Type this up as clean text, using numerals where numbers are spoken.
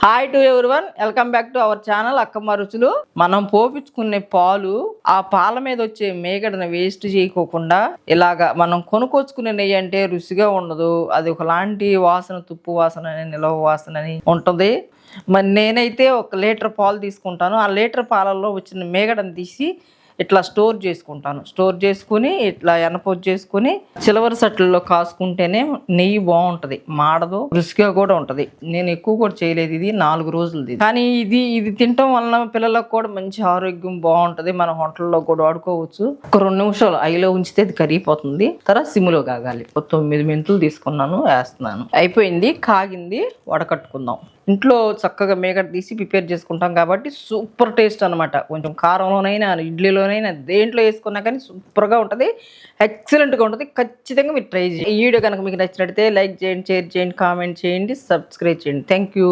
Hi to everyone, welcome back to our channel Akkamma రుచులు. మనం పోపించుకునే పాలు, ఆ పాల మీద వచ్చే మేగడని వేస్ట్ చేయకోకుండా ఇలాగా మనం కొనుక్కొచ్చుకునే నెయ్యి అంటే రుచిగా ఉండదు. అది ఒకలాంటి వాసన, తుప్పు వాసన అని, నిలవ వాసన అని ఉంటుంది. మరి నేనైతే 1 లీటర్ పాలు తీసుకుంటాను. ఆ లీటర్ పాలల్లో వచ్చిన మేగడని తీసి ఇట్లా స్టోర్ చేసుకుంటాను. స్టోర్ చేసుకుని ఇట్లా ఎనపోజ్ చేసుకుని సిల్వర్ సట్లలో కాసుకుంటేనే నెయ్యి బాగుంటుంది, మాడదు, రుచిగా కూడా ఉంటుంది. నేను ఎక్కువ కూడా చేయలేదు, ఇది 4 రోజులది. కానీ ఇది తినటం వలన పిల్లలకు కూడా మంచి ఆరోగ్యం బాగుంటుంది. మన హోటల్లో కూడా వాడుకోవచ్చు. ఒక 2 నిమిషాలు ఐలో ఉంచితే అది కరిగిపోతుంది. తర్వాత సిమ్లో కాగాలి. 9 మెంతులు తీసుకున్నాను, వేస్తున్నాను. అయిపోయింది, కాగింది, వడకట్టుకుందాం. ఇంట్లో చక్కగా మేగడ తీసి ప్రిపేర్ చేసుకుంటాం కాబట్టి సూపర్ టేస్ట్ అనమాట. కొంచెం కారంలోనైనా, ఇడ్లీలోనైనా, దేంట్లో వేసుకున్నా కానీ సూపర్గా ఉంటుంది, ఎక్సలెంట్గా ఉంటుంది. ఖచ్చితంగా మీరు ట్రై చేయండి. ఈ వీడియో కనుక మీకు నచ్చినట్లయితే లైక్ చేయండి, షేర్ చేయండి, కామెంట్ చేయండి, సబ్స్క్రైబ్ చేయండి. Thank you.